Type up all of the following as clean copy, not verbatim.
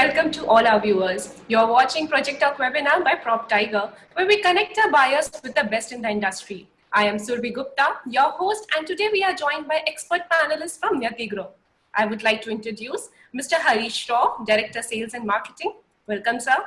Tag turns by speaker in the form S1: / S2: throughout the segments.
S1: welcome to all our viewers. You're watching Project Talk webinar by Prop Tiger, where we connect our buyers with the best in the industry. I am Surbi Gupta, your host, and today we are joined by expert panelists from Niyati Group. I would like to introduce Mr. Harish Shroff, Director Sales and Marketing. Welcome, sir.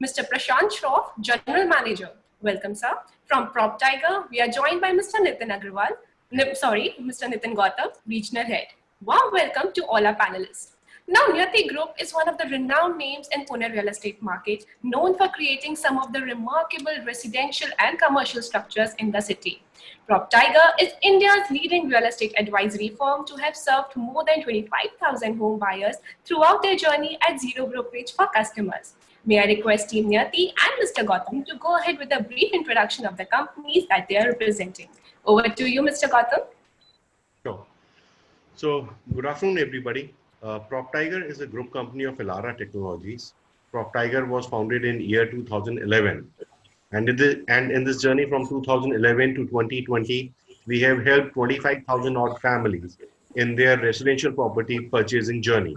S1: Mr. Prashant Shroff, General Manager. Welcome, sir. From Prop Tiger, we are joined by Mr. Nitin Agrawal. Mr. Nitin Gautam, Regional Head. Warm welcome to all our panelists. Now, Niyati Group is one of the renowned names in Pune real estate market, known for creating some of the remarkable residential and commercial structures in the city. Prop Tiger is India's leading real estate advisory firm to have served more than 25,000 home buyers throughout their journey at zero brokerage for customers. May I request Team Niyati and Mr. Gautam to go ahead with a brief introduction of the companies that they are representing. Over to you, Mr. Gautam.
S2: Sure. So, good afternoon, everybody. Prop Tiger is a group company of Elara Technologies. Prop Tiger was founded in year 2011. And in this journey from 2011 to 2020, we have helped 25,000 odd families in their residential property purchasing journey.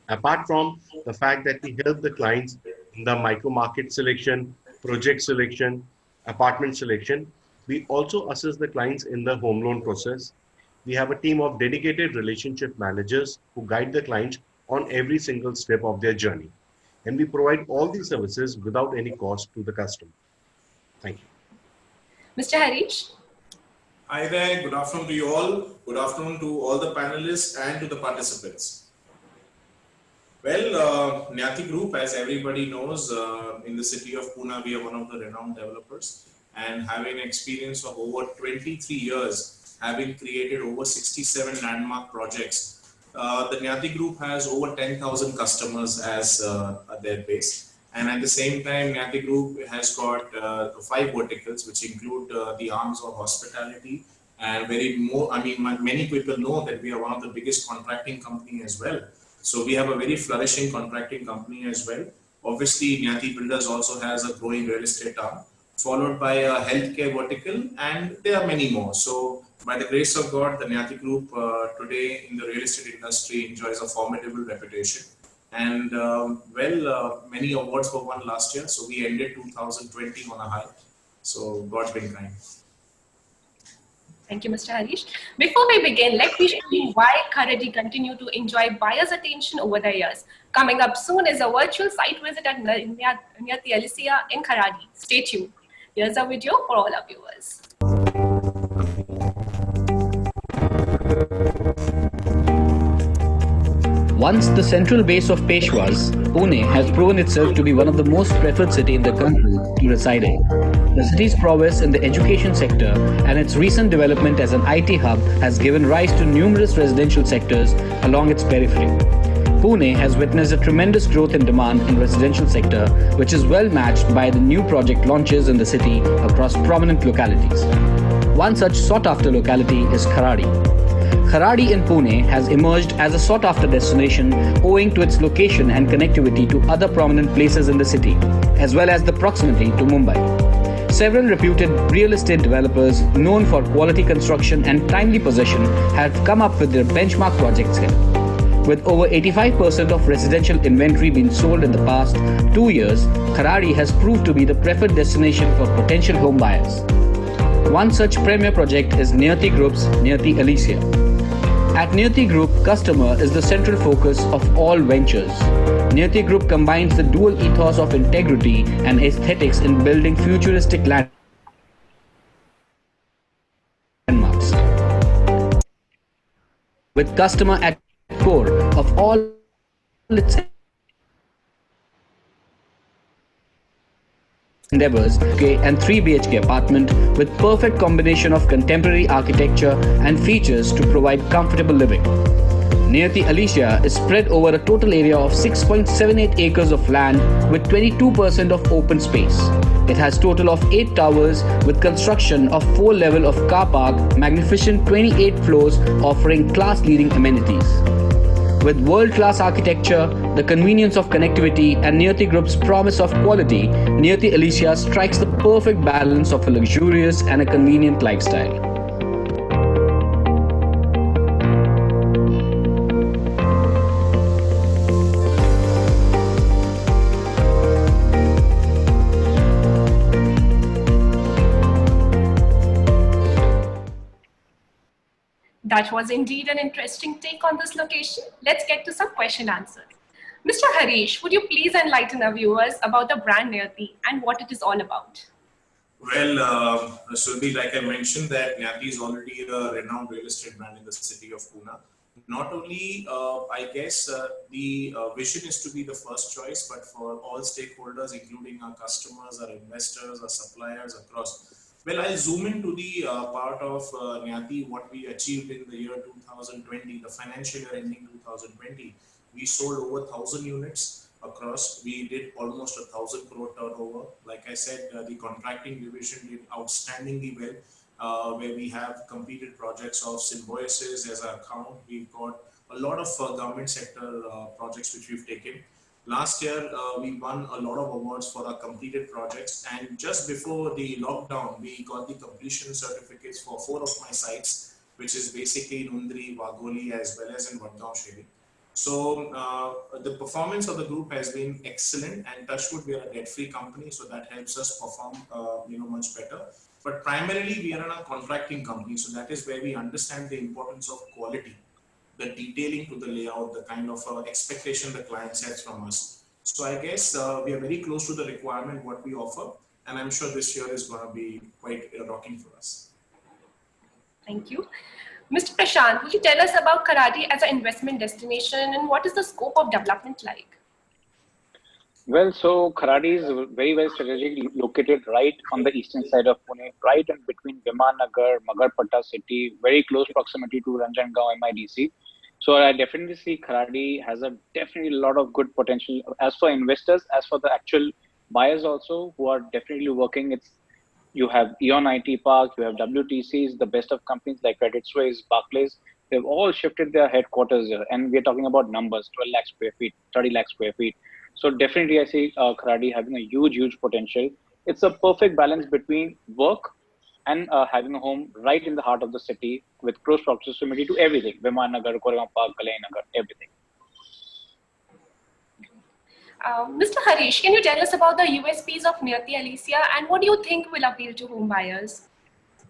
S2: Apart from the fact that we help the clients in the micro market selection, project selection, apartment selection, we also assist the clients in the home loan process. We have a team of dedicated relationship managers who guide the clients on every single step of their journey. And we provide all these services without any cost to the customer. Thank you.
S1: Mr. Harish.
S3: Hi there, good afternoon to you all. Good afternoon to all the panelists and to the participants. Well, Niyati Group, as everybody knows, in the city of Pune, we are one of the renowned developers, and having experience of over 23 years, having created over 67 landmark projects. The Niyati Group has over 10,000 customers as their base. And at the same time, Niyati Group has got 5 verticals, which include the arms of hospitality. And many people know that we are one of the biggest contracting company as well. So we have a very flourishing contracting company as well. Obviously, Niyati Builders also has a growing real estate arm, followed by a healthcare vertical, and there are many more. So by the grace of God, the Niyati Group today in the real estate industry enjoys a formidable reputation. And many awards were won last year. So we ended 2020 on a high. So God's been kind.
S1: Thank you, Mr. Harish. Before we begin, let me show you why Kharadi continue to enjoy buyers' attention over the years. Coming up soon is a virtual site visit at Niyati Alicia in Kharadi. Stay tuned. Here's a video for all our viewers.
S4: Once the central base of Peshwas, Pune has proven itself to be one of the most preferred city in the country to reside in. The city's prowess in the education sector and its recent development as an IT hub has given rise to numerous residential sectors along its periphery. Pune has witnessed a tremendous growth in demand in residential sector, which is well matched by the new project launches in the city across prominent localities. One such sought-after locality is Kharadi. Kharadi in Pune has emerged as a sought-after destination owing to its location and connectivity to other prominent places in the city, as well as the proximity to Mumbai. Several reputed real estate developers known for quality construction and timely possession have come up with their benchmark projects here. With over 85% of residential inventory being sold in the past 2 years, Kharadi has proved to be the preferred destination for potential home buyers. One such premier project is Niyati Group's Niyati Alicia. At Niyati Group, customer is the central focus of all ventures. Niyati Group combines the dual ethos of integrity and aesthetics in building futuristic landmarks. With customer at core of all its endeavors, and 3 BHK apartment with perfect combination of contemporary architecture and features to provide comfortable living. Niyati Alicia is spread over a total area of 6.78 acres of land with 22% of open space. It has total of 8 towers with construction of 4 level of car park, magnificent 28 floors offering class-leading amenities. With world-class architecture, the convenience of connectivity, and Niyati Group's promise of quality, Niyati Alicia strikes the perfect balance of a luxurious and a convenient lifestyle.
S1: That was indeed an interesting take on this location. Let's get to some question answers. Mr. Harish, would you please enlighten our viewers about the brand Niyati and what it is all about?
S3: Well, Surbi, like I mentioned, that Nyati is already a renowned real estate brand in the city of Pune. Not only, I guess, the vision is to be the first choice, but for all stakeholders, including our customers, our investors, our suppliers across. Well, I'll zoom into the part of Nyati, what we achieved in the year 2020, the financial year ending 2020. We sold over 1,000 units across. We did almost 1,000 crore turnover. Like I said, the contracting division did outstandingly well, where we have completed projects of Symbiosis as our account. We've got a lot of government sector projects which we've taken. Last year, we won a lot of awards for our completed projects, and just before the lockdown, we got the completion certificates for 4 of my sites, which is basically Nundri, Wagholi, as well as in Vadgaon Sheri. So the performance of the group has been excellent, and touchwood, we are a debt-free company, so that helps us perform, much better. But primarily, we are a contracting company, so that is where we understand the importance of quality, the detailing to the layout, the kind of expectation the client sets from us. So I guess we are very close to the requirement what we offer, and I'm sure this year is going to be quite rocking for us.
S1: Thank you. Mr. Prashant, would you tell us about Kharadi as an investment destination and what is the scope of development like?
S5: Well, so Kharadi is very well strategically located right on the eastern side of Pune, right in between Vimannagar, Magarpatta city, very close proximity to Ranjangaon MIDC. So I definitely see Kharadi has a definitely a lot of good potential as for investors, as for the actual buyers also who are definitely working. You have Eon IT Park, you have WTCs, the best of companies like Credit Suisse, Barclays. They've all shifted their headquarters here, and we're talking about numbers: 12 lakh square feet, 30 lakh square feet. So definitely, I see Kharadi having a huge potential. It's a perfect balance between work and having a home right in the heart of the city with close proximity to everything: Vimannagar, Koregaon Park, Kalyan everything.
S1: Mr. Harish, can you tell us about the USPs of Niyati Elysia and what do you think will appeal to home buyers?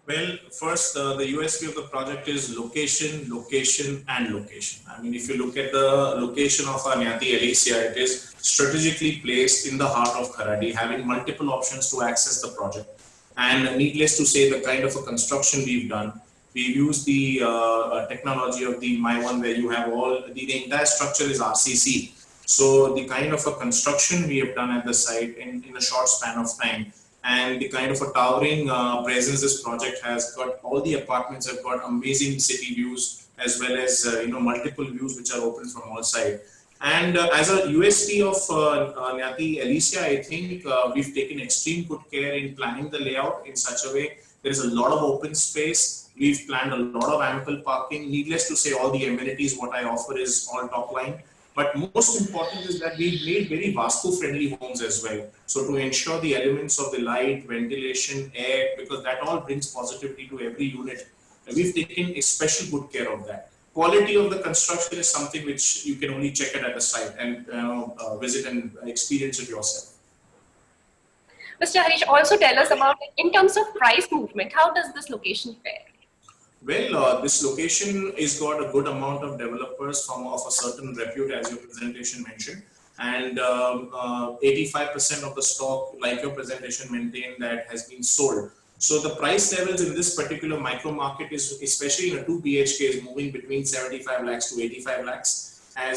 S3: Well, first, the USP of the project is location, location, and location. I mean, if you look at the location of our Niyati Elysia, it is strategically placed in the heart of Kharadi, having multiple options to access the project. And needless to say, the kind of a construction we've done, we've used the technology of the My1, where you have all, the entire structure is RCC. So the kind of a construction we have done at the site in a short span of time, and the kind of a towering presence this project has got, all the apartments have got amazing city views as well as multiple views which are open from all sides. And as a USP of Niyati Elysia, I think we've taken extreme good care in planning the layout in such a way there is a lot of open space. We've planned a lot of ample parking. Needless to say, all the amenities what I offer is all top line. But most important is that we've made very Vastu-friendly homes as well. So to ensure the elements of the light, ventilation, air, because that all brings positivity to every unit. And we've taken a special good care of that. Quality of the construction is something which you can only check it at the site and visit and experience it yourself.
S1: Mr. Harish, also tell us about, in terms of price movement, how does this location fare?
S3: Well, this location is got a good amount of developers of a certain repute, as your presentation mentioned, and 85% of the stock, like your presentation maintained, that has been sold. So the price levels in this particular micro market is, especially in a 2 BHK, is moving between 75 lakhs to 85 lakhs.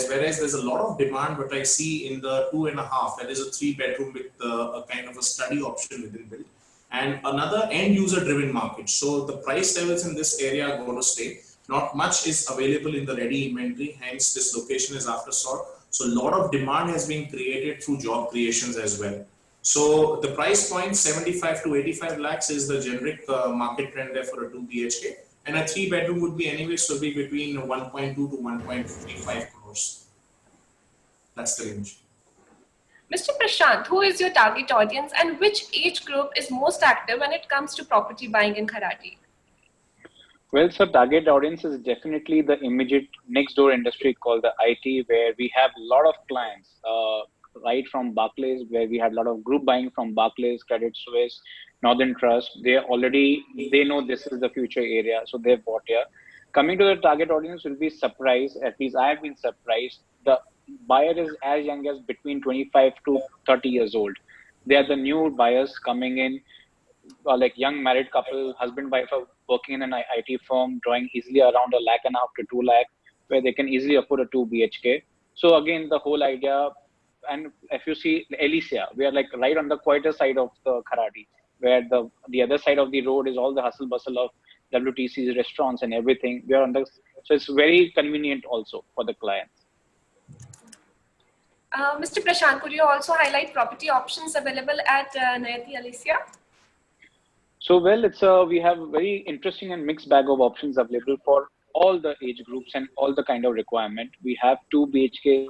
S3: Whereas there's a lot of demand, what I see in the 2.5, that is a 3-bedroom with a kind of a study option within built. And another end user driven market. So the price levels in this area are going to stay. Not much is available in the ready inventory, hence this location is after sought. So a lot of demand has been created through job creations as well. So the price point 75 to 85 lakhs is the generic market trend there for a 2 BHK. And a 3-bedroom would be anyway, so be between 1.2 to 1.55 crores. That's the range.
S1: Mr. Prashant, who is your target audience and which age group is most active when it comes to property buying in Kharadi?
S5: Well, so target audience is definitely the immediate next door industry called the IT, where we have a lot of clients, right from Barclays, where we had a lot of group buying from Barclays, Credit Suisse, Northern Trust. They know this is the future area, so they've bought here. Coming to the target audience, will be surprised. At least I have been surprised. The buyer is as young as between 25 to 30 years old. They are the new buyers coming in, like young married couple, husband wife are working in an IT firm, drawing easily around 1.5 lakh to 2 lakh, where they can easily afford a 2 BHK. So again, the whole idea, and if you see Elysia, we are like right on the quieter side of the Kharadi, where the other side of the road is all the hustle bustle of WTC's restaurants and everything. We are on the, so it's very convenient also for the clients.
S1: Mr. Prashant, could you also highlight property options available at Nayati Elysia?
S5: So well, we have a very interesting and mixed bag of options available for all the age groups and all the kind of requirement. We have 2 BHK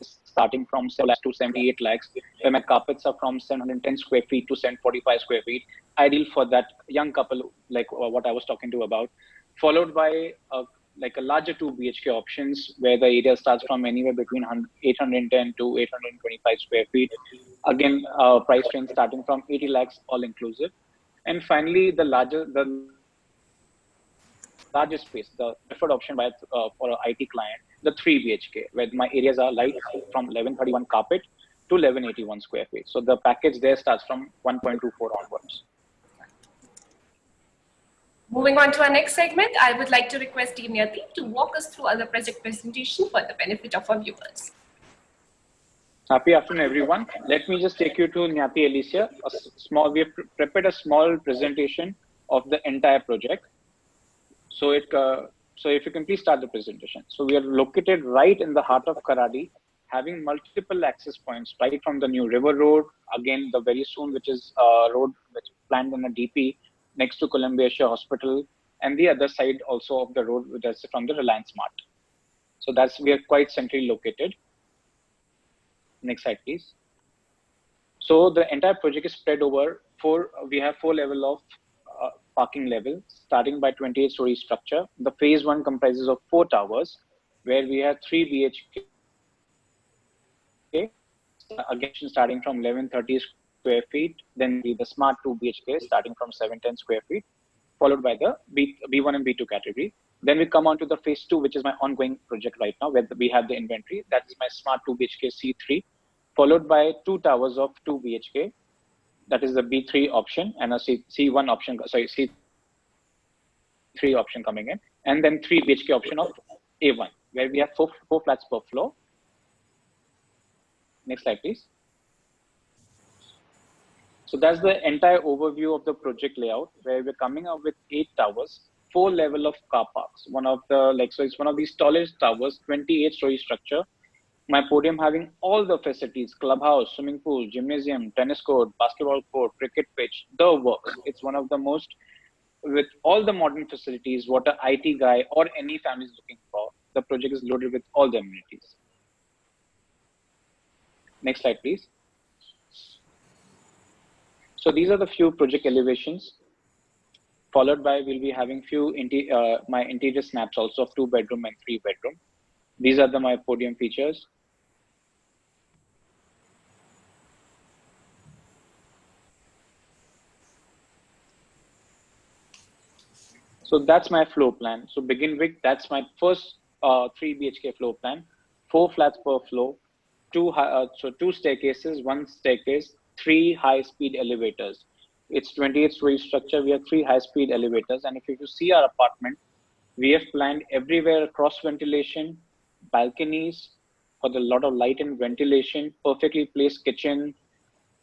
S5: starting from 7 lakhs to 78 lakhs, where my carpets are from 710 square feet to 745 square feet, ideal for that young couple, like what I was talking to about, followed by like a larger 2 BHK options, where the area starts from anywhere between 810 to 825 square feet. Again, price range starting from 80 lakhs all inclusive. And finally, the largest space, the preferred option by for an IT client, the 3 BHK, where my areas are light from 1131 carpet to 1181 square feet. So the package there starts from 1.24 onwards.
S1: Moving on to our next segment, I would like to request Team Nayati to walk us through other project presentation for the benefit of our viewers.
S5: Happy afternoon, everyone. Let me just take you to Nayati Elysia. We have prepared a small presentation of the entire project. So if you can please start the presentation. So we are located right in the heart of Kharadi, having multiple access points right from the new River Road, again the very soon, which is a road which planned in a DP next to Columbia Shore Hospital, and the other side also of the road, which is from the Reliance Mart. So we are quite centrally located. Next slide, please. So the entire project is spread over we have 4 level of parking level, starting by 28-story structure. The phase 1 comprises of 4 towers, where we have 3 BHK, again starting from 1130 square feet, then the smart 2 BHK starting from 710 square feet, followed by the B1 and B2 category. Then we come on to the phase 2, which is my ongoing project right now, where we have the inventory. That is my smart 2 BHK C3, followed by 2 towers of 2 BHK. That is the B3 option, and a C1 option, sorry, C3 option coming in, and then 3 BHK option of A1, where we have 4 flats per floor. Next slide, please. So that's the entire overview of the project layout, where we're coming up with 8 towers, 4 level of car parks. So it's one of these tallest towers, 28-story structure. My podium having all the facilities: clubhouse, swimming pool, gymnasium, tennis court, basketball court, cricket pitch, the works. It's one of the most, with all the modern facilities, what an IT guy or any family is looking for. The project is loaded with all the amenities. Next slide, please. So these are the few project elevations, followed by we'll be having my interior snaps also of 2 bedroom and 3 bedroom. These are my podium features. So that's my floor plan. So begin with, that's my first 3 BHK floor plan, 4 flats per floor, 2 staircases, 1 staircase, 3 high-speed elevators. It's 28-story structure. We have 3 high-speed elevators. And if you see our apartment, we have planned everywhere cross ventilation, balconies for the lot of light and ventilation, perfectly placed kitchen,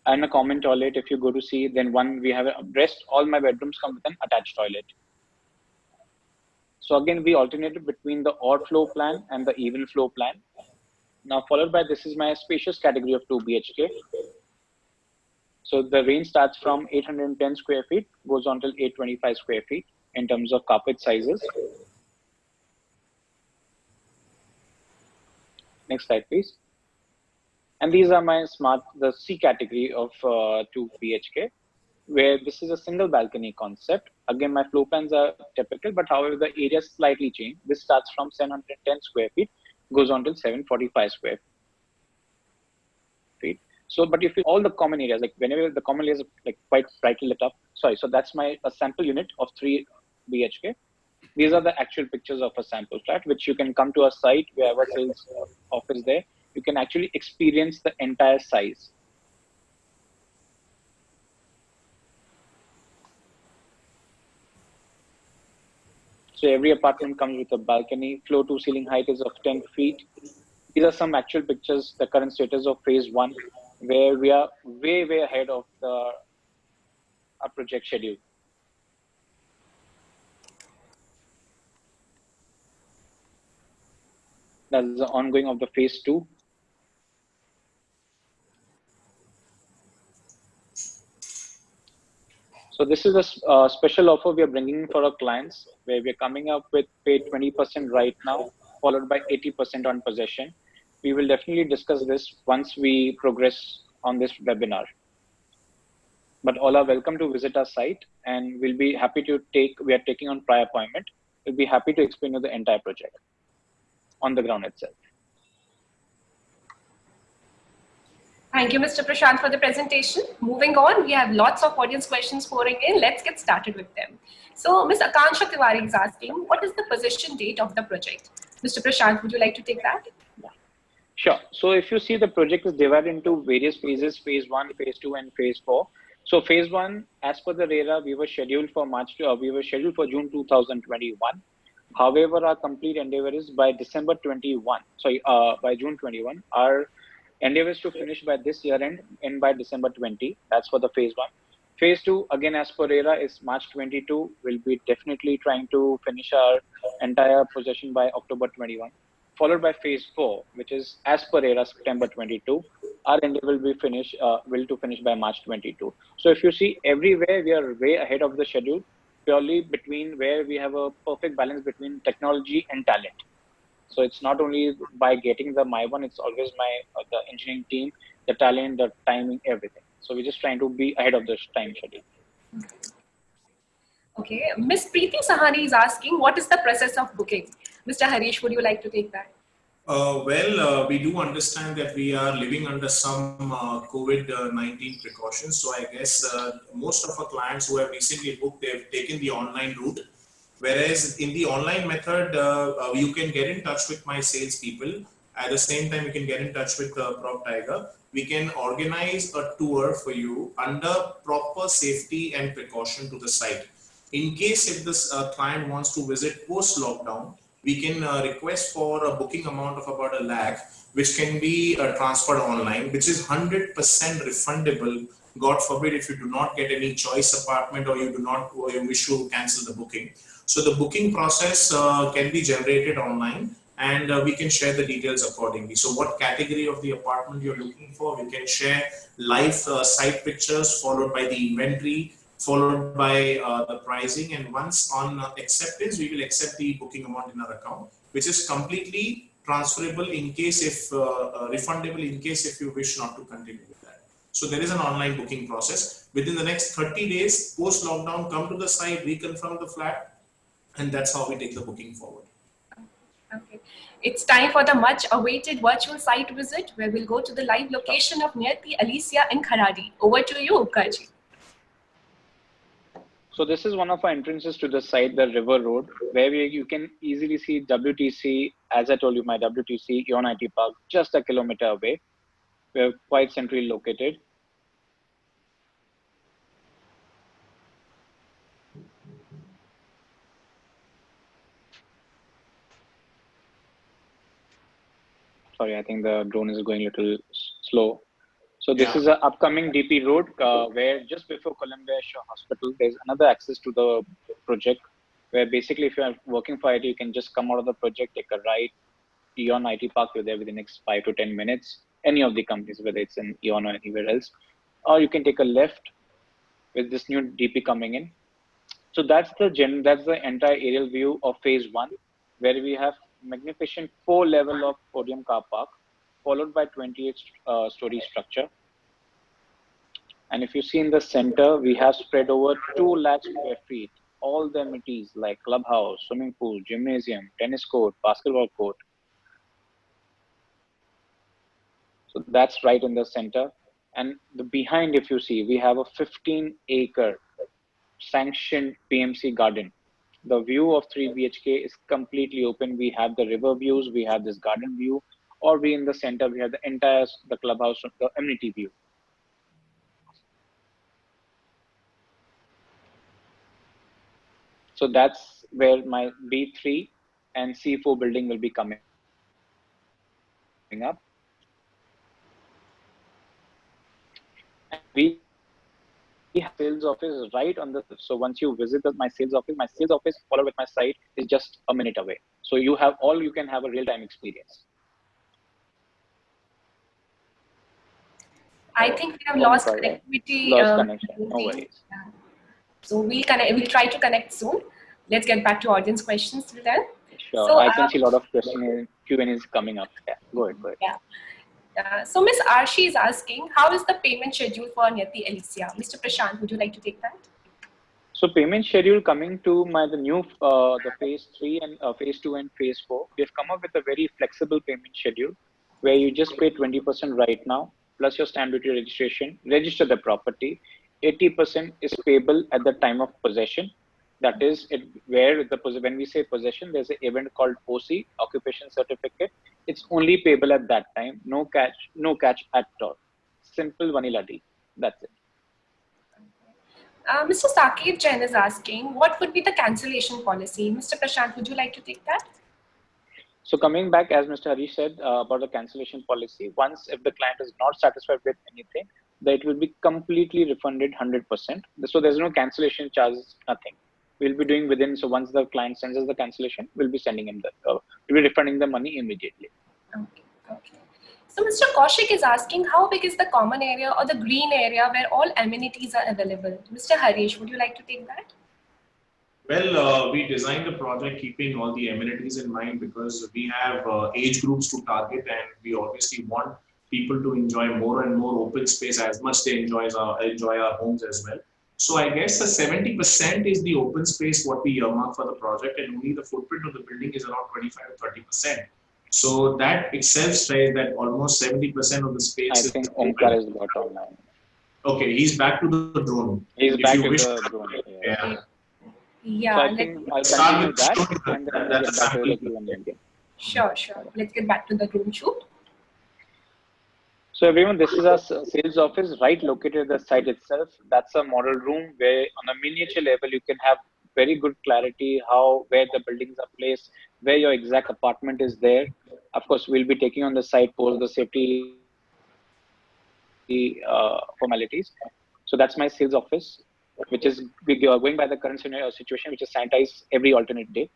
S5: and a common toilet. If you go to see, then we have all my bedrooms come with an attached toilet. So again, we alternated between the odd floor plan and the even floor plan. Now followed by, this is my spacious category of 2 BHK. So the range starts from 810 square feet, goes on till 825 square feet in terms of carpet sizes. Next slide, please. And these are the C category of 2 BHK, where this is a single balcony concept. Again, my floor plans are typical, but however, the area slightly changed. This starts from 710 square feet, goes on till 745 square feet. So, but if you all the common areas, like whenever the common areas are like quite brightly lit up, so that's a sample unit of 3 BHK. These are the actual pictures of a sample flat, which you can come to our site. We have a sales office there. You can actually experience the entire size. So every apartment comes with a balcony. Floor to ceiling height is of 10 feet. These are some actual pictures, the current status of phase 1, where we are way ahead of our project schedule. That's the ongoing of the phase 2. So this is a special offer we are bringing for our clients, where we're coming up with pay 20% right now, followed by 80% on possession. We will definitely discuss this once we progress on this webinar. But all are welcome to visit our site, and we'll be happy to we are taking on prior appointment. We'll be happy to explain you the entire project on the ground itself.
S1: Thank you, Mr. Prashant, for the presentation. Moving on, we have lots of audience questions pouring in. Let's get started with them. So, Ms. Akansha Tiwari is asking, what is the possession date of the project? Mr. Prashant, would you like to take that?
S5: Sure. So if you see, the project is divided into various phases, phase 1, phase 2, and phase 4. So phase 1, as per the RERA, we were scheduled for June 2021. However, our complete endeavor is by June 21. Our endeavor is to finish by this year end by December 20. That's for the phase 1. Phase 2, again, as per RERA, is March 22. We'll be definitely trying to finish our entire possession by October 21. Followed by phase 4, which is as per RERA, September 22. Our endeavor will be finish by March 22. So if you see, everywhere we are way ahead of the schedule, purely between where we have a perfect balance between technology and talent. So it's not only by getting the my one, it's always the engineering team, the talent, the timing, everything. So we're just trying to be ahead of the time schedule.
S1: Okay, Ms. Preeti Sahani is asking, what is the process of booking? Mr. Harish, would you like to take that?
S3: We do understand that we are living under some COVID-19 precautions. So I guess most of our clients who have recently booked, they've taken the online route. Whereas in the online method, you can get in touch with my salespeople. At the same time, you can get in touch with PropTiger. We can organize a tour for you under proper safety and precaution to the site. In case if this client wants to visit post-lockdown, we can request for a booking amount of about £1 lakh, which can be transferred online, which is 100% refundable. God forbid if you do not get any choice apartment or you wish to cancel the booking. So the booking process can be generated online, and we can share the details accordingly. So what category of the apartment you're looking for, we can share live site pictures followed by the inventory, followed by the pricing, and once on acceptance, we will accept the booking amount in our account, which is completely transferable in case if refundable in case if you wish not to continue with that. So there is an online booking process. Within the next 30 days post lockdown, come to the site, reconfirm the flat, and that's how we take the booking forward.
S1: Okay. It's time for the much awaited virtual site visit, where we'll go to the live location of Niyati Alicia in Kharadi. Over to you, Upkarji.
S5: So this is one of our entrances to the site, the River Road, where you can easily see WTC. As I told you, my WTC, Eon IT Park, just a kilometer away. We're quite centrally located. Sorry, I think the drone is going a little slow. So this is an upcoming DP road where just before Columbia Shaw Hospital, there's another access to the project where basically if you're working for IT, you can just come out of the project, take a ride, Eon IT Park, you're there within the next 5 to 10 minutes, any of the companies, whether it's in Eon or anywhere else, or you can take a left with this new DP coming in. So that's the entire aerial view of phase 1, where we have magnificent 4-level of podium car park, followed by 28-story structure. And if you see in the center, we have spread over 2 lakh square feet, all the amenities like clubhouse, swimming pool, gymnasium, tennis court, basketball court. So that's right in the center. And the behind, if you see, we have a 15-acre sanctioned PMC garden The view of 3 BHK is completely open. We have the river views, we have this garden view, or we in the center, we have the entire, the clubhouse, the amenity view. So that's where my B3 and C4 building will be coming up. And we have sales office right on the, so once you visit my sales office followed with my site is just a minute away. So you have all, you can have a real-time experience.
S1: I think we have lost connectivity.
S5: Lost connection, no worries.
S1: Yeah. So we'll try to connect soon. Let's get back to audience questions till then.
S5: Sure,
S1: So,
S5: I can see a lot of Q&As coming up. Yeah, go ahead.
S1: Yeah. So Ms. Arshi is asking, how is the payment schedule for Niyati Elysia? Mr. Prashant, would you like to take that?
S5: So payment schedule coming to the new, the phase 3 and phase 2 and phase 4, we have come up with a very flexible payment schedule where you just pay 20% right now, plus your stamp duty registration, register the property. 80% is payable at the time of possession. That is when we say possession, there's an event called OC, occupation certificate. It's only payable at that time, no catch at all. Simple vanilla deal. That's it.
S1: Mr. Saket Jain is asking, what would be the cancellation policy? Mr. Prashant, would you like to take that?
S5: So coming back, as Mr. Harish said about the cancellation policy, once if the client is not satisfied with anything, then it will be completely refunded 100%. So there's no cancellation charges, nothing. We'll be doing within, so once the client sends us the cancellation, we'll be sending him we'll be refunding the money immediately.
S1: Okay. So Mr. Kaushik is asking, how big is the common area or the green area where all amenities are available? Mr. Harish, would you like to take that?
S3: Well, we designed the project keeping all the amenities in mind because we have age groups to target, and we obviously want people to enjoy more and more open space as much they enjoy our homes as well. So I guess the 70% is the open space what we earmark for the project, and only the footprint of the building is around 25 to 30%. So that itself says that almost 70% of the space
S5: I think Omkar is got online.
S3: Okay, he's back to the drone.
S5: He's back to the drone.
S3: Yeah.
S1: Yeah.
S5: So I think I'll continue that and then we'll get back to the Q&A again.
S1: Sure. Let's get back to the drone shoot.
S5: So everyone, this is our sales office right located at the site itself. That's a model room where on a miniature level, you can have very good clarity where the buildings are placed, where your exact apartment is there. Of course, we'll be taking on the site post the safety formalities. So that's my sales office, which is we are going by the current situation, which is sanitized every alternate day.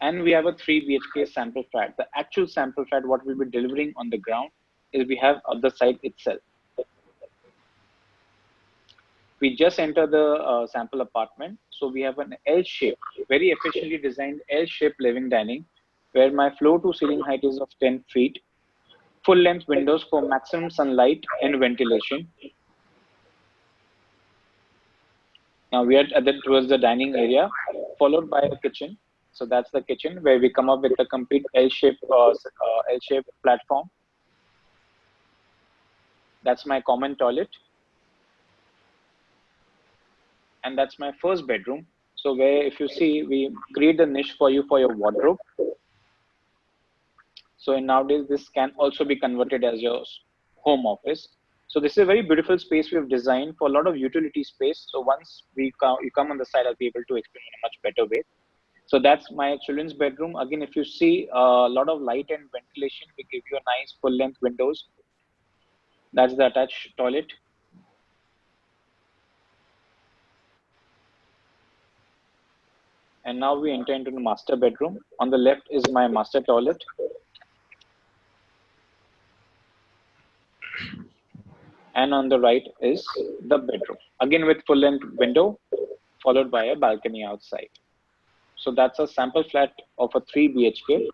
S5: And we have a 3 BHK sample flat. The actual sample flat, what we'll be delivering on the ground, is we have on the site itself. We just enter the sample apartment. So we have an L-shape, very efficiently designed L-shaped living dining, where my floor to ceiling height is of 10 feet, full length windows for maximum sunlight and ventilation. Now we are towards the dining area, followed by a kitchen. So that's the kitchen where we come up with a complete L-shaped platform. That's my common toilet. And that's my first bedroom. So where if you see, we create a niche for you for your wardrobe. So nowadays, this can also be converted as your home office. So this is a very beautiful space we have designed for a lot of utility space. So once you come on the side, I'll be able to explain in a much better way. So that's my children's bedroom. Again, if you see a lot of light and ventilation, we give you a nice full length windows. That's the attached toilet. And now we enter into the master bedroom. On the left is my master toilet. And on the right is the bedroom. Again with full length window, followed by a balcony outside. So that's a sample flat of a 3 BHK.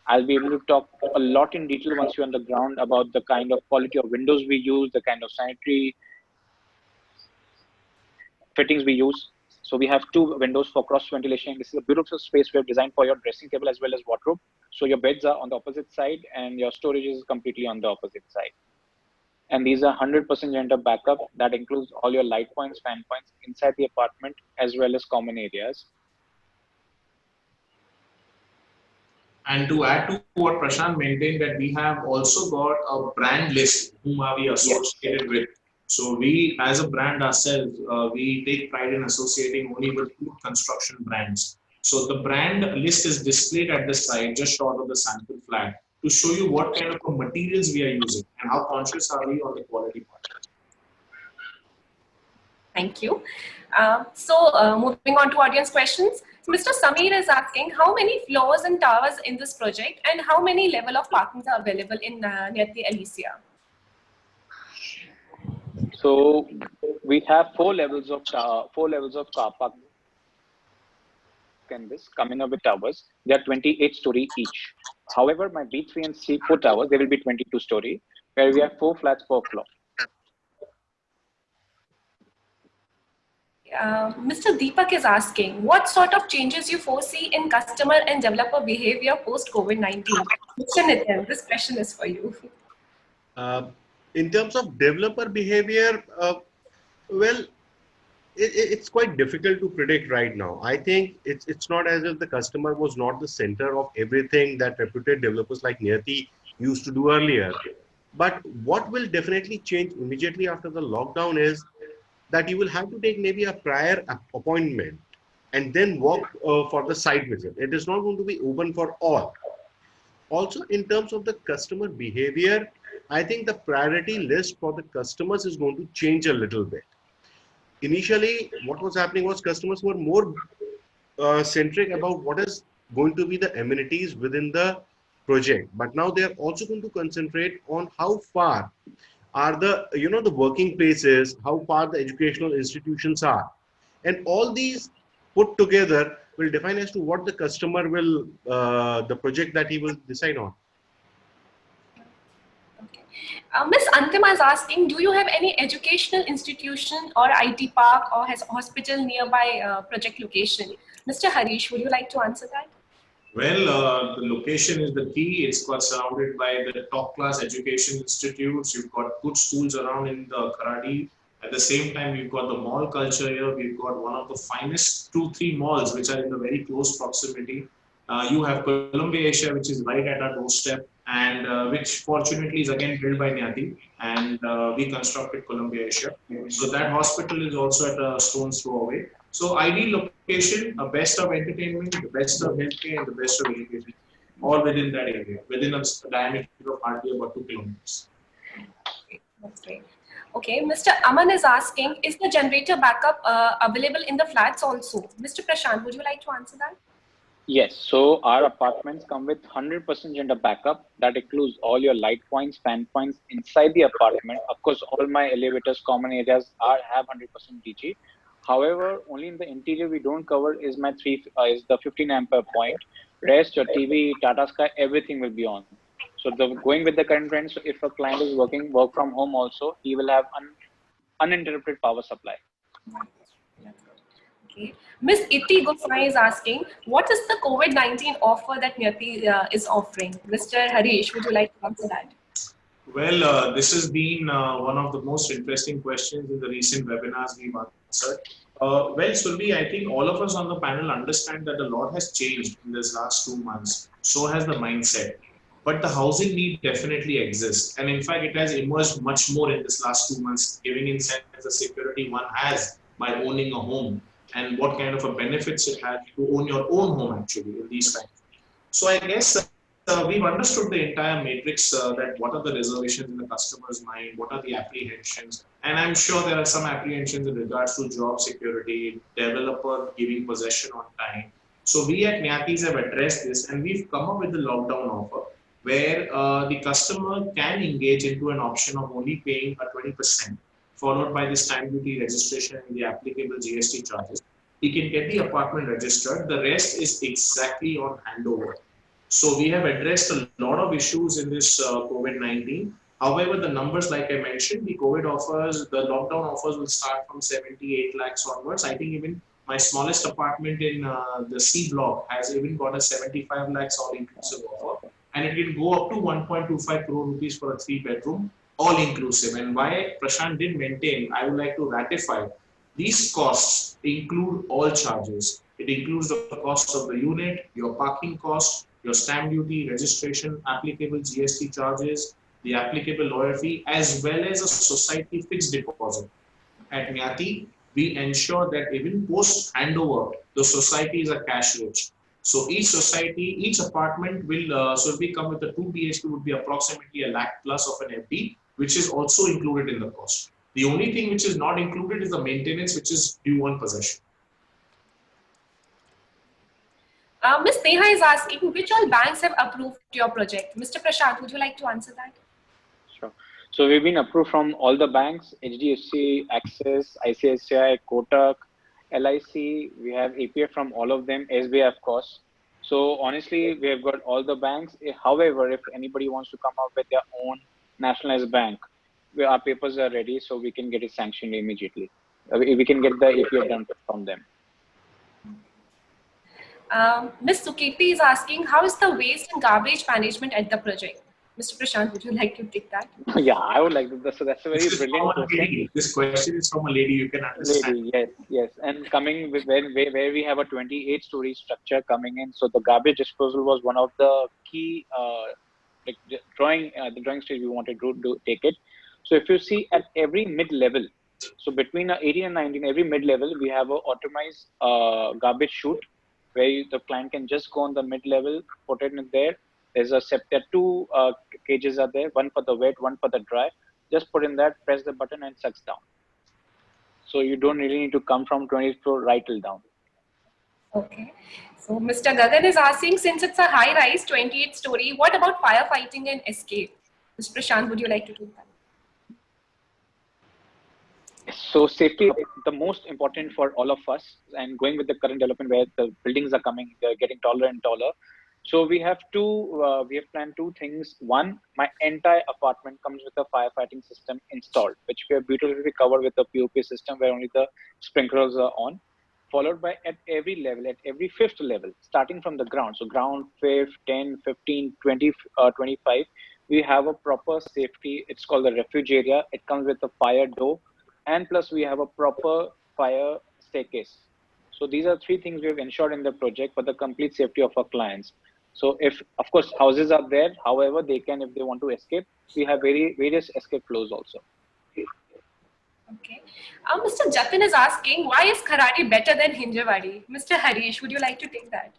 S5: I'll be able to talk a lot in detail once you're on the ground about the kind of quality of windows we use, the kind of sanitary fittings we use. So we have 2 windows for cross ventilation. This is a beautiful space we have designed for your dressing table as well as wardrobe. So your beds are on the opposite side and your storage is completely on the opposite side. And these are 100% gender backup. That includes all your light points, fan points inside the apartment, as well as common areas.
S3: And to add to what Prashant maintained, that we have also got a brand list whom are we associated with. So we, as a brand ourselves, we take pride in associating only with good construction brands. So the brand list is displayed at the side, just short of the sample flag, to show you what kind of materials we are using and how conscious are we on the quality part.
S1: Thank you. Moving on to audience questions. So Mr. Sameer is asking, how many floors and towers in this project and how many level of parkings are available in Niyati Elysia?
S5: So we have four levels of car park in this, coming up with towers. They are 28-story each. However, my B3 and C4 towers, they will be 22-story, where we have 4 flats per floor.
S1: Mr. Deepak is asking, what sort of changes you foresee in customer and developer behavior post COVID-19? Mr. Nitin, this question is for you.
S2: In terms of developer behavior, well, it's quite difficult to predict right now. I think it's not as if the customer was not the center of everything that reputed developers like Niyati used to do earlier. But what will definitely change immediately after the lockdown is that you will have to take maybe a prior appointment and then walk for the site visit. It is not going to be open for all. Also, in terms of the customer behavior, I think the priority list for the customers is going to change a little bit. Initially, what was happening was customers were more centric about what is going to be the amenities within the project. But now they are also going to concentrate on how far are the, the working places, how far the educational institutions are. And all these put together will define as to what the customer will, the project that he will decide on.
S1: Okay. Ms. Antima is asking, do you have any educational institution or IT park or has hospital nearby project location? Mr. Harish, would you like to answer that?
S3: Well, the location is the key. It's got surrounded by the top class education institutes. You've got good schools around in the Kharadi. At the same time, we've got the mall culture here. We've got one of the finest 2-3 malls, which are in the very close proximity. You have Columbia Asia, which is right at our doorstep, and which fortunately is again built by Niyati, and we constructed Columbia Asia. So that hospital is also at a stone's throw away. So ideal location, a best of entertainment, the best of healthcare, and the best of education, all within that area, within a diameter of hardly about 2 kilometers.
S1: That's great. Okay, Mr. Aman is asking, is the generator backup available in the flats also? Mr. Prashant, would you like to answer that?
S5: Yes, so our apartments come with 100% gender backup. That includes all your light points, fan points inside the apartment. Of course, all my elevators, common areas have 100% DG. However, only in the interior we don't cover is the 15 ampere point. Rest, your TV, Tata Sky, everything will be on. So going with the current trend, so if a client is work from home also, he will have uninterrupted power supply.
S1: Okay. Ms. Iti Gosai is asking, what is the COVID-19 offer that Niyati is offering? Mr. Harish, would you like to answer that?
S3: Well, this has been one of the most interesting questions in the recent webinars we've answered. Well, Sulbi, I think all of us on the panel understand that a lot has changed in this last 2 months. So has the mindset. But the housing need definitely exists. And in fact, it has emerged much more in this last 2 months, giving in sense the security one has by owning a home and what kind of a benefits it has to own your own home actually in these times. So I guess we've understood the entire matrix that what are the reservations in the customer's mind, what are the apprehensions, and I'm sure there are some apprehensions in regards to job security, developer giving possession on time. So we at Niyatis have addressed this and we've come up with the lockdown offer where the customer can engage into an option of only paying a 20%, followed by the stamp duty registration and the applicable GST charges. He can get the apartment registered. The rest is exactly on handover. So we have addressed a lot of issues in this COVID-19. However, the numbers, like I mentioned, the COVID offers, the lockdown offers will start from 78 lakhs onwards. I think even my smallest apartment in the C block has even got a 75 lakhs all-inclusive offer. And it can go up to 1.25 crore rupees for a 3-bedroom all inclusive. And why Prashant did maintain, I would like to ratify, these costs include all charges. It includes the cost of the unit, your parking cost, your stamp duty, registration, applicable GST charges, the applicable lawyer fee, as well as a society fixed deposit. At Nyati, we ensure that even post handover, the societies are cash rich. So each society, each apartment will, so if we come with a 2 BHK would be approximately a lakh plus of an FD, which is also included in the cost. The only thing which is not included is the maintenance, which is due on possession.
S1: Ms. Neha is asking, which all banks have approved your project? Mr. Prashant, would you like to answer that?
S5: Sure. So we've been approved from all the banks: HDFC, Axis, ICICI, Kotak, LIC. We have APF from all of them, SBI of course. So honestly, we have got all the banks. However, if anybody wants to come up with their own nationalized bank, our papers are ready, so we can get it sanctioned immediately. We can get the APF done from them.
S1: Ms. Sukirti is asking, how is the waste and garbage management at the project? Mr. Prashant, would you like to take that?
S5: Yeah, I would like to. So that's a very brilliant question.
S3: This question is from a lady, you can understand.
S5: Lady, yes. And coming with where we have a 28-story structure coming in, so the garbage disposal was one of the key the drawing stage we wanted to take it. So if you see at every mid-level, so between 18 and 19, every mid-level we have a automized garbage chute where the client can just go on the mid-level, put it in there. There's there are two cages are there, one for the wet, one for the dry. Just put in that, press the button, and sucks down. So you don't really need to come from 20th floor right till down.
S1: Okay. So Mr. Gagan is asking, since it's a high-rise 28th story, what about firefighting and escape? Mr. Prashant, would you like to take that?
S5: So safety is the most important for all of us, and going with the current development where the buildings are coming, they're getting taller and taller. So we have planned two things. One, my entire apartment comes with a firefighting system installed, which we have beautifully covered with a POP system where only the sprinklers are on. Followed by at every level, at every fifth level, starting from the ground. So ground, 5th, 10, 15, 20, 25, we have a proper safety. It's called the refuge area. It comes with a fire door, and plus we have a proper fire staircase. So these are three things we have ensured in the project for the complete safety of our clients. So if, of course, houses are there, however, they can, if they want to escape, we have various escape flows also.
S1: Okay. Mr. Jatin is asking, why is Kharadi better than Hinjawadi? Mr. Harish, would you like to take that?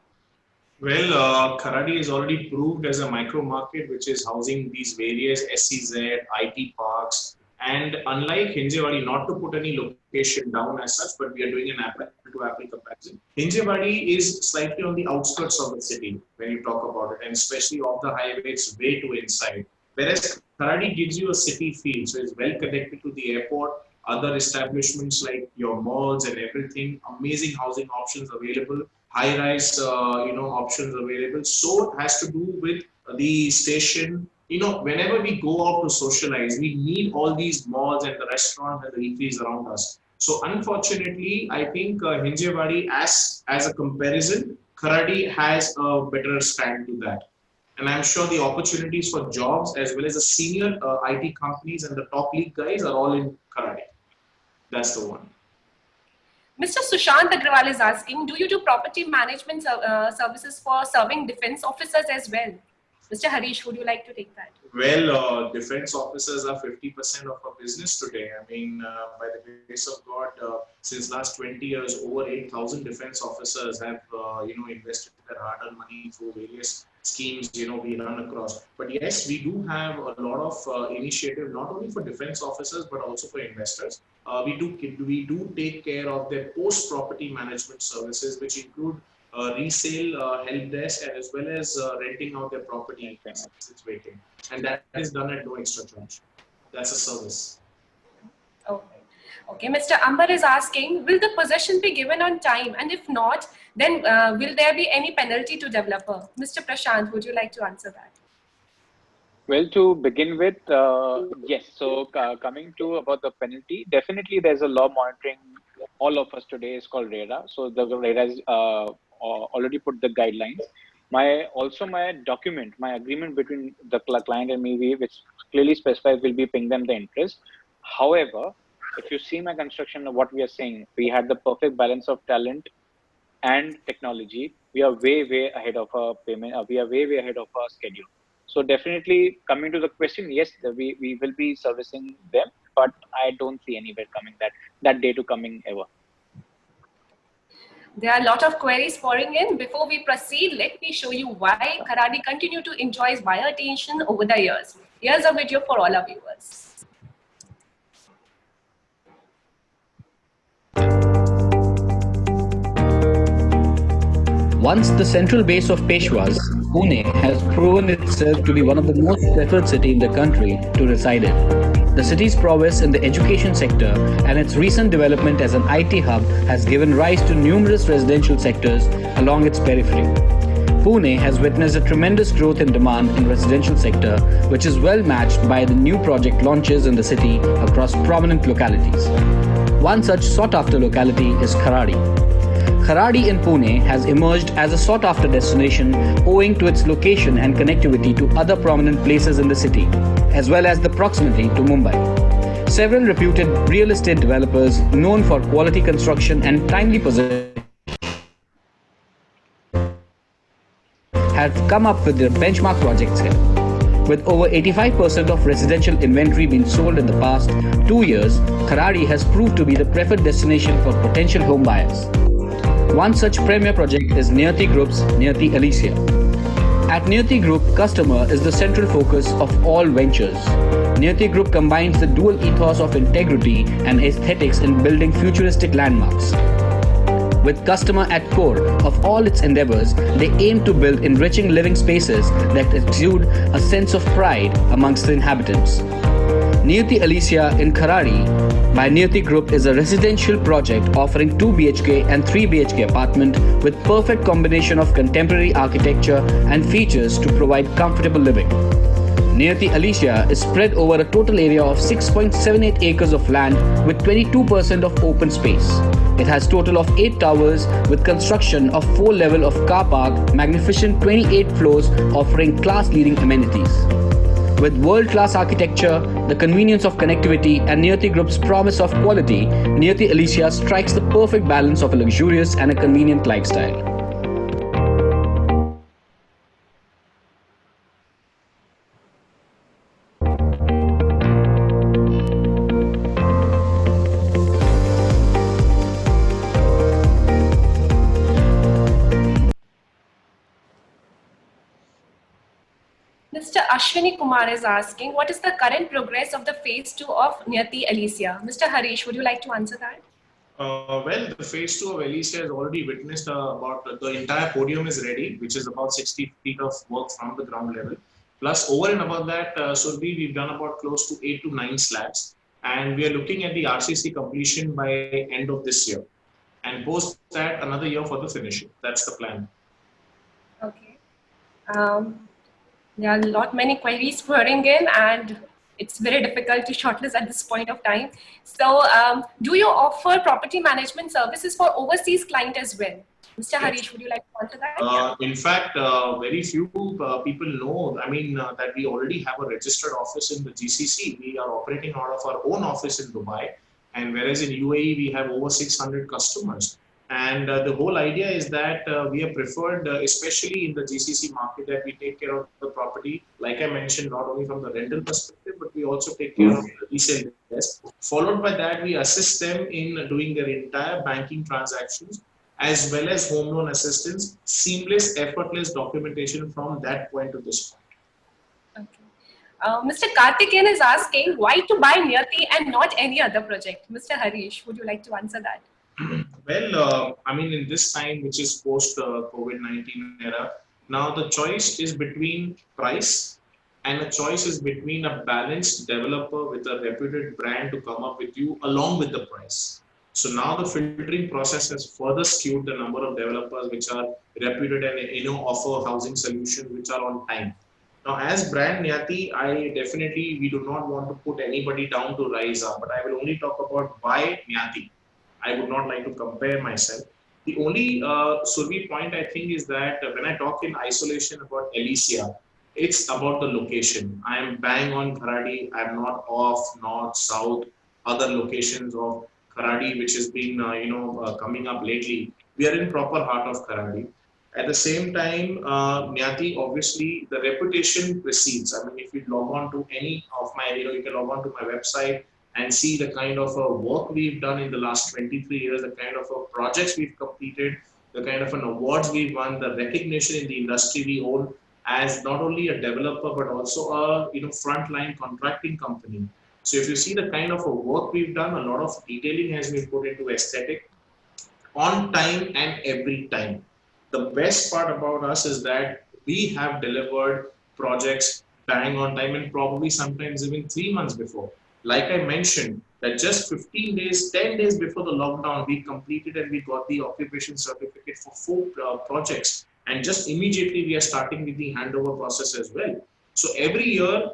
S3: Well, Kharadi is already proved as a micro market, which is housing these various SEZ, IT parks. And unlike Hinjawadi, not to put any location down as such, but we are doing an apple-to-apple comparison. Hinjawadi is slightly on the outskirts of the city when you talk about it, and especially off the highway, it's way too inside. Whereas Kharadi gives you a city feel, so it's well connected to the airport, other establishments like your malls and everything, amazing housing options available, high-rise, options available. So it has to do with the station. Whenever we go out to socialize, we need all these malls and the restaurants and the eateries around us. So unfortunately, I think Hinjewadi, as a comparison, Kharadi has a better stand to that. And I'm sure the opportunities for jobs as well as the senior IT companies and the top league guys are all in Kharadi. That's the one.
S1: Mr. Sushant Agrawal is asking, do you do property management services for serving defense officers as well? Mr. Harish, would you like to take that?
S3: Well, defense officers are 50% of our business today. I mean, by the grace of God, since last 20 years, over 8,000 defense officers have, invested their hard-earned money through various schemes, we run across. But yes, we do have a lot of initiative, not only for defense officers, but also for investors. We do take care of their post-property management services, which include resale, help desk, as well as renting out their property as it's waiting. And that is done at no extra charge. That's a service.
S1: Okay. Mr. Ambar is asking, will the possession be given on time? And if not, then will there be any penalty to developer? Mr. Prashant, would you like to answer that?
S5: Well, to begin with, yes. So coming to about the penalty, definitely there's a law monitoring all of us today is called RERA. So the RERA is already put the guidelines. My agreement between the client and me, which clearly specified, we'll be paying them the interest. However, if you see my construction, what we are saying, we had the perfect balance of talent and technology. We are way ahead of our payment. We are way ahead of our schedule. So definitely, coming to the question, yes, we will be servicing them, but I don't see anywhere coming that day to coming ever.
S1: There are a lot of queries pouring in. Before we proceed, let me show you why Kharadi continue to enjoy buyer attention over the years. Here's a video for all our viewers.
S4: Once the central base of Peshwas, Pune has proven itself to be one of the most preferred city in the country to reside in. The city's prowess in the education sector and its recent development as an IT hub has given rise to numerous residential sectors along its periphery. Pune has witnessed a tremendous growth in demand in residential sector, which is well matched by the new project launches in the city across prominent localities. One such sought-after locality is Kharadi. Kharadi in Pune has emerged as a sought-after destination owing to its location and connectivity to other prominent places in the city, as well as the proximity to Mumbai. Several reputed real estate developers known for quality construction and timely possession have come up with their benchmark projects here. With over 85% of residential inventory being sold in the past 2 years, Kharadi has proved to be the preferred destination for potential home buyers. One such premier project is Niyati Group's Niyati Elysia. At Niyati Group, customer is the central focus of all ventures. Niyati Group combines the dual ethos of integrity and aesthetics in building futuristic landmarks. With customer at core of all its endeavors, they aim to build enriching living spaces that exude a sense of pride amongst the inhabitants. Niyati Elysia in Kharadi by Niyati Group is a residential project offering 2 BHK and 3 BHK apartment with perfect combination of contemporary architecture and features to provide comfortable living. Niyati Elysia is spread over a total area of 6.78 acres of land with 22% of open space. It has total of 8 towers with construction of 4 level of car park, magnificent 28 floors offering class-leading amenities. With world-class architecture, the convenience of connectivity and Niyati Group's promise of quality, Niyati Elysia strikes the perfect balance of a luxurious and a convenient lifestyle.
S1: Mr. Ashwini Kumar is asking, what is the current progress of the phase 2 of Niyati Elysia? Mr. Harish, would you like to answer that?
S3: Well, the phase 2 of Elysia has already witnessed about the entire podium is ready, which is about 60 feet of work from the ground level. Plus, over and above that, Surabhi, we've done about close to 8 to 9 slabs, and we are looking at the RCC completion by end of this year, and post that another year for the finishing. That's the plan.
S1: Okay. There are many queries pouring in, and it's very difficult to shortlist at this point of time. So, do you offer property management services for overseas client as well? Mr. Harish, would you like to answer that?
S3: In fact, very few people know, that we already have a registered office in the GCC. We are operating out of our own office in Dubai. And whereas in UAE, we have over 600 customers. And the whole idea is that we are preferred, especially in the GCC market, that we take care of the property, like I mentioned, not only from the rental perspective, but we also take care of the resale desk. Followed by that, we assist them in doing their entire banking transactions, as well as home loan assistance, seamless, effortless documentation from that point to this point.
S1: Okay. Mr. Karthikeyan is asking, why to buy Niyati and not any other project? Mr. Harish, would you like to answer that?
S3: Well, in this time, which is post COVID-19 era, now the choice is between price and a choice is between a balanced developer with a reputed brand to come up with you along with the price. So now the filtering process has further skewed the number of developers which are reputed and offer housing solutions which are on time. Now, as brand Niyati, we do not want to put anybody down to rise up, but I will only talk about why Niyati. I would not like to compare myself. The only Survi point I think is that when I talk in isolation about Elysia, It's about the location. I am bang on Kharadi. I'm not off north, south, other locations of Kharadi, which has been coming up lately. We are in proper heart of Kharadi. At the same time, Nyati, obviously the reputation precedes. I mean, if you log on to any of my, you can log on to my website and see the kind of work we've done in the last 23 years, the kind of projects we've completed, the kind of an awards we've won, the recognition in the industry we own as not only a developer but also a frontline contracting company. So if you see the kind of a work we've done, a lot of detailing has been put into aesthetic on time and every time. The best part about us is that we have delivered projects bang on time and probably sometimes even 3 months before. Like I mentioned, that just 15 days, 10 days before the lockdown, we completed and we got the occupation certificate for four projects. And just immediately we are starting with the handover process as well. So every year,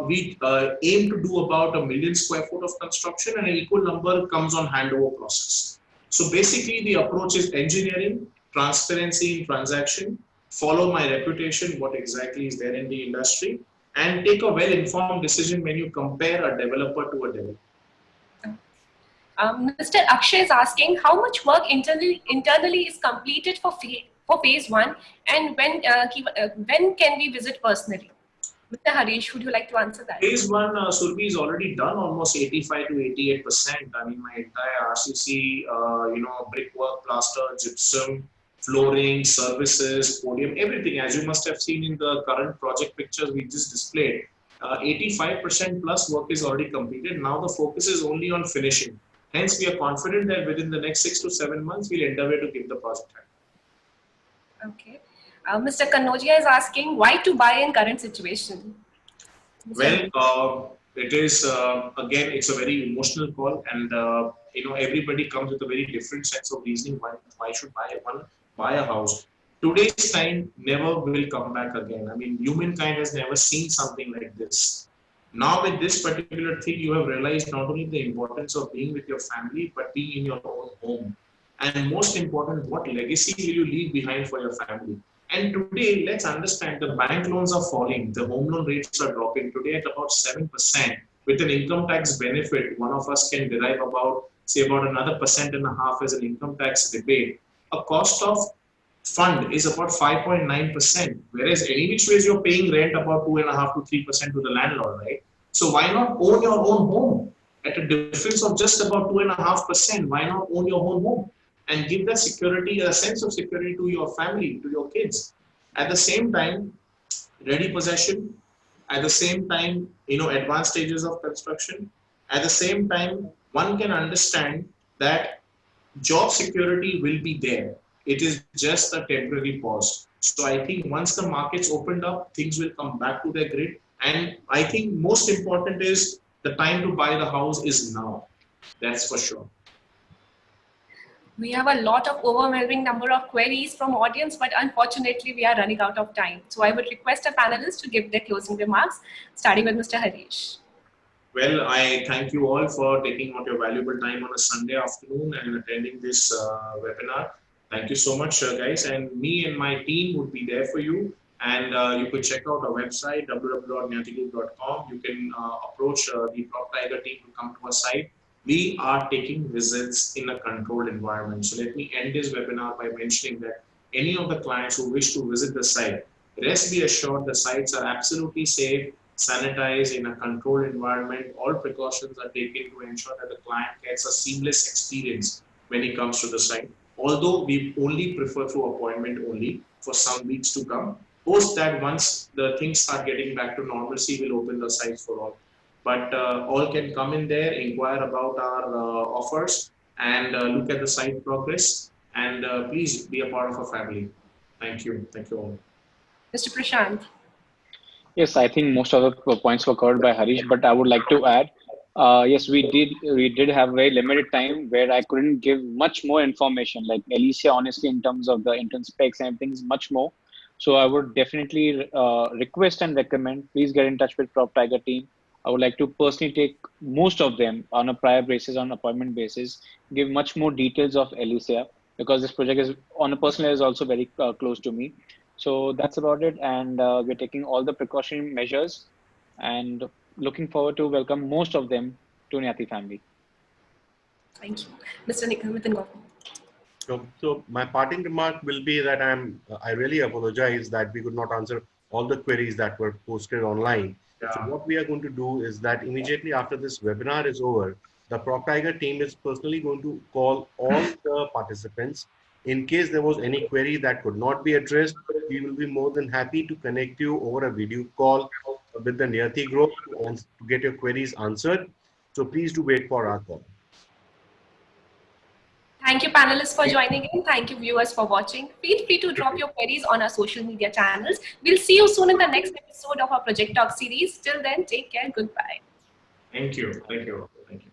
S3: we aim to do about 1 million square foot of construction and an equal number comes on handover process. So basically, the approach is engineering, transparency in transaction, follow my reputation, what exactly is there in the industry, and take a well-informed decision when you compare a developer to a developer.
S1: Mr. Akshay is asking how much work internally is completed for phase one, and when can we visit personally? Mr. Harish, would you like to answer that?
S3: Phase one, Surbi is already done almost 85 to 88%. I mean, my entire RCC, brickwork, plaster, gypsum, flooring, services, podium, everything. As you must have seen in the current project pictures we just displayed, 85% plus work is already completed. Now the focus is only on finishing. Hence, we are confident that within the next 6 to 7 months, we'll endeavor to give the project time.
S1: Okay. Mr. Kanodia is asking why to buy in current situation.
S3: Well, it is again, it's a very emotional call, and everybody comes with a very different sense of reasoning why should buy a house. Today's time never will come back again. I mean, humankind has never seen something like this. Now, with this particular thing, you have realized not only the importance of being with your family, but being in your own home. And most important, what legacy will you leave behind for your family? And today, let's understand the bank loans are falling. The home loan rates are dropping today at about 7%. With an income tax benefit, one of us can derive about, say, about another 1.5% as an income tax rebate. A cost of fund is about 5.9%, whereas any which ways you're paying rent about 2.5 to 3% to the landlord, right? So why not own your own home at a difference of just about 2.5%? Why not own your own home and give that security, a sense of security to your family, to your kids? At the same time, ready possession. At the same time, advanced stages of construction. At the same time, one can understand that job security will be there. It is just a temporary pause. So I think once the markets opened up, things will come back to their grid. And I think most important is the time to buy the house is now. That's for sure.
S1: We have a lot of overwhelming number of queries from audience, but unfortunately we are running out of time. So I would request our panelists to give their closing remarks, starting with Mr. Harish.
S3: Well, I thank you all for taking out your valuable time on a Sunday afternoon and attending this webinar. Thank you so much, guys. And me and my team would be there for you. And you could check out our website, www.nyatigroup.com. You can approach the PropTiger team to come to our site. We are taking visits in a controlled environment. So let me end this webinar by mentioning that any of the clients who wish to visit the site, rest be assured the sites are absolutely safe, sanitized in a controlled environment. All precautions are taken to ensure that the client gets a seamless experience when he comes to the site. Although we only prefer through appointment only for some weeks to come. Post that, once the things start getting back to normalcy, we'll open the sites for all. But all can come in there, inquire about our offers, and look at the site progress. And please be a part of a family. Thank you. Thank you all.
S1: Mr. Prashant.
S5: Yes, I think most of the points were covered by Harish, but I would like to add, yes, we did have very limited time where I couldn't give much more information. Like Alicia, honestly, in terms of the entrance specs and everything is much more. So I would definitely request and recommend, please get in touch with PropTiger team. I would like to personally take most of them on a prior basis, on appointment basis, give much more details of Alicia, because this project is on a personal level is also very close to me. So that's about it, and we're taking all the precautionary measures, and looking forward to welcome most of them to Nyati family.
S1: Thank you. Mr. Nitin Gautam.
S2: So my parting remark will be that I really apologize that we could not answer all the queries that were posted online. So what we are going to do is that immediately after this webinar is over, the PropTiger team is personally going to call all the participants. In case there was any query that could not be addressed, we will be more than happy to connect you over a video call with the Niyati group to get your queries answered. So please do wait for our call.
S1: Thank you, panelists, for joining in. Thank you, viewers, for watching. Feel free to drop your queries on our social media channels. We'll see you soon in the next episode of our Project Talk series. Till then, take care. Goodbye.
S3: Thank you. Thank you. Thank you.